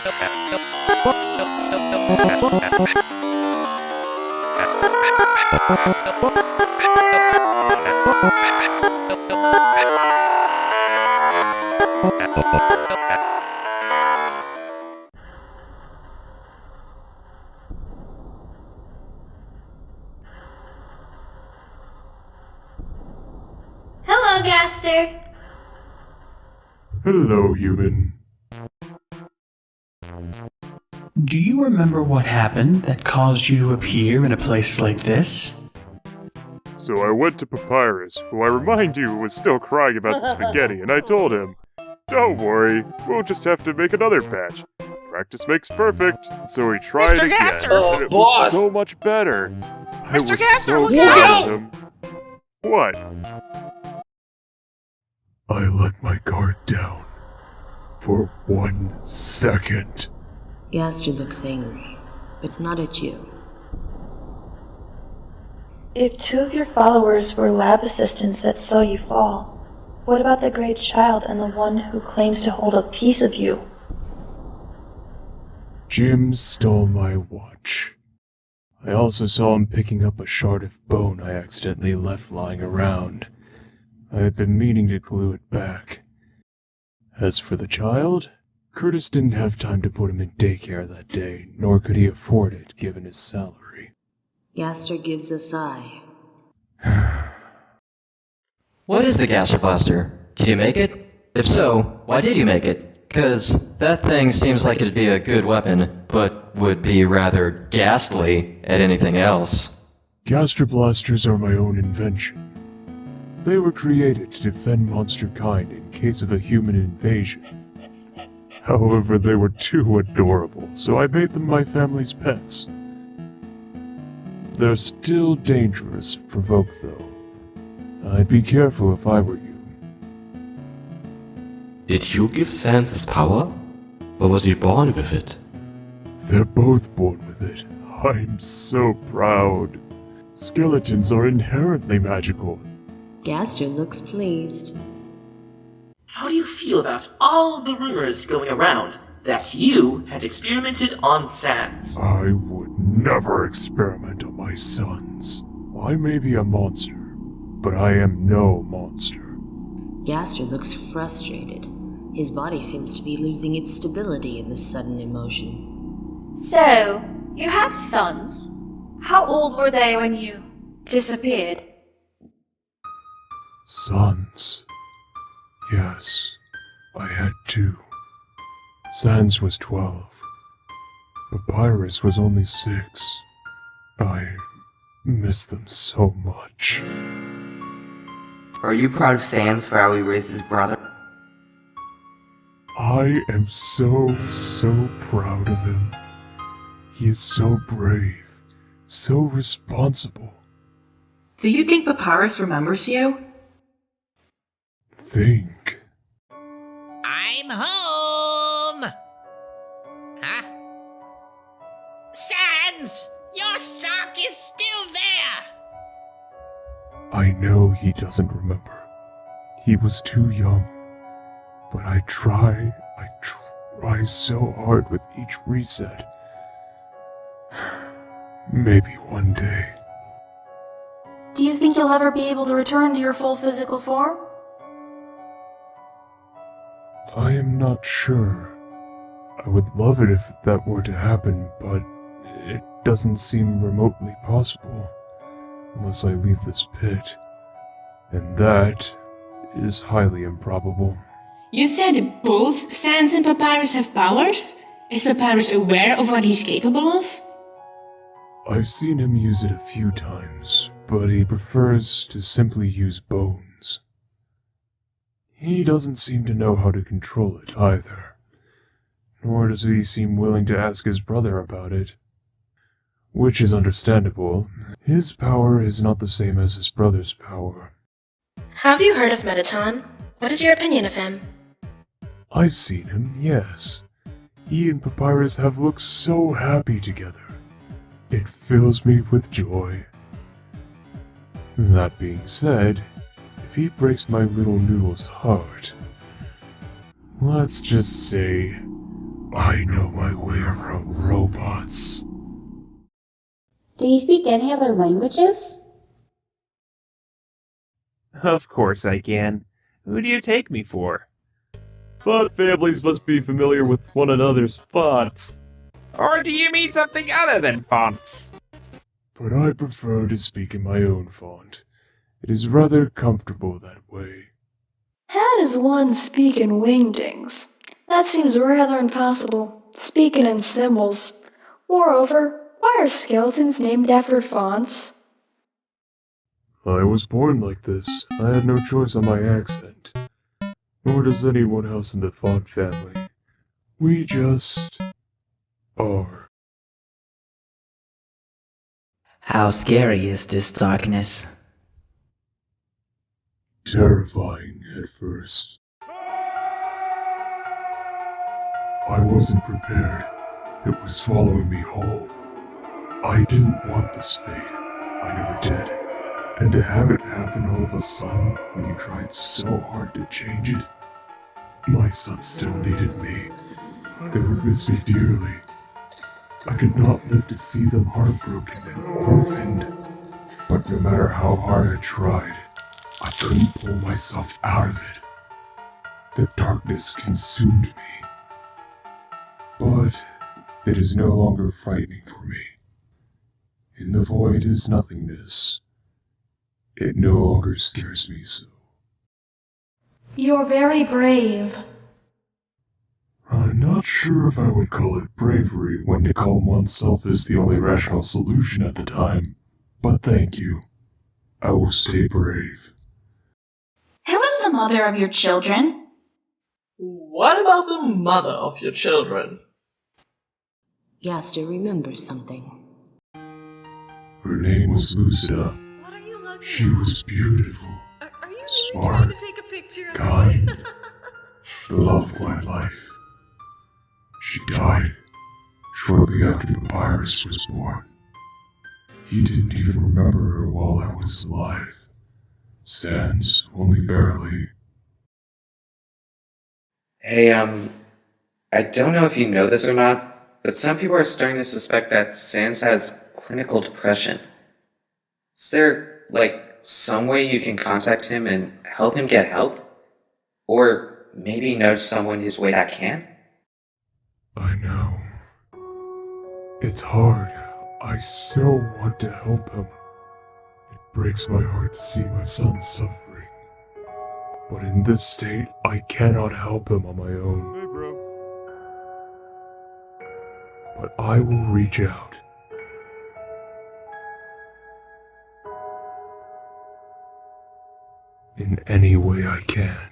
Hello, Gaster. Hello, human. Do you remember what happened that caused you to appear in a place like this? So I went to Papyrus, who I remind you was still crying about the spaghetti, and I told him, "Don't worry, we'll just have to make another batch. Practice makes perfect." So he tried again, and it was so much better. I was so proud of him. What? I let my guard down for 1 second. Gaster looks angry, but not at you. If 2 of your followers were lab assistants that saw you fall, what about the great child and the one who claims to hold a piece of you? Jim stole my watch. I also saw him picking up a shard of bone I accidentally left lying around. I had been meaning to glue it back. As for the child, Curtis didn't have time to put him in daycare that day, nor could he afford it given his salary. Gaster gives a sigh. What is the Gaster Blaster? Did you make it? If so, why did you make it? 'Cause that thing seems like it'd be a good weapon, but would be rather ghastly at anything else. Gaster blasters are my own invention. They were created to defend monster kind in case of a human invasion. However, they were too adorable, so I made them my family's pets. They're still dangerous if provoked, though. I'd be careful if I were you. Did you give Sans his power? Or was he born with it? They're both born with it. I'm so proud. Skeletons are inherently magical. Gaster looks pleased. How do you feel about all the rumors going around that you had experimented on Sans? I would never experiment on my sons. I may be a monster, but I am no monster. Gaster looks frustrated. His body seems to be losing its stability in this sudden emotion. So, you have sons? How old were they when you disappeared? Sons. Yes, I had 2. Sans was 12. Papyrus was only 6. I miss them so much. Are you proud of Sans for how he raised his brother? I am so proud of him. He is so brave, so responsible. Do you think Papyrus remembers you? Think. I'm home! Huh? Sans! Your sock is still there! I know he doesn't remember. He was too young. But I try so hard with each reset. Maybe one day. Do you think you'll ever be able to return to your full physical form? I am not sure. I would love it if that were to happen, but it doesn't seem remotely possible. Unless I leave this pit. And that is highly improbable. You said both Sans and Papyrus have powers? Is Papyrus aware of what he's capable of? I've seen him use it a few times, but he prefers to simply use bones. He doesn't seem to know how to control it either. Nor does he seem willing to ask his brother about it. Which is understandable. His power is not the same as his brother's power. Have you heard of Mettaton? What is your opinion of him? I've seen him, yes. He and Papyrus have looked so happy together. It fills me with joy. That being said, if he breaks my little noodle's heart, let's just say I know my way around robots. Do you speak any other languages? Of course I can. Who do you take me for? Font families must be familiar with one another's fonts. Or do you mean something other than fonts? But I prefer to speak in my own font. It is rather comfortable that way. How does one speak in wingdings? That seems rather impossible, speaking in symbols. Moreover, why are skeletons named after fonts? I was born like this. I had no choice on my accent. Nor does anyone else in the font family. We just are. How scary is this darkness? Terrifying at first. I wasn't prepared. It was following me whole. I didn't want this fate. I never did. And to have it happen all of a sudden when you tried so hard to change it, my son still needed me. They would miss me dearly. I could not live to see them heartbroken and orphaned. But no matter how hard I tried, I couldn't pull myself out of it. The darkness consumed me. But it is no longer frightening for me. In the void is nothingness. It no longer scares me so. You're very brave. I'm not sure if I would call it bravery when to call oneself is the only rational solution at the time. But thank you. I will stay brave. Who is the mother of your children? What about the mother of your children? Gaster remembers something. Her name was Lucida. She was beautiful, smart, kind, the love of my life. She died shortly after Papyrus was born. He didn't even remember her while I was alive. Sans only barely. Hey, I don't know if you know this or not, but some people are starting to suspect that Sans has clinical depression. Is there, some way you can contact him and help him get help? Or maybe know someone his way that can? I know. It's hard. I so want to help him. It breaks my heart to see my son suffering. But in this state, I cannot help him on my own. Hey, bro. But I will reach out. In any way I can.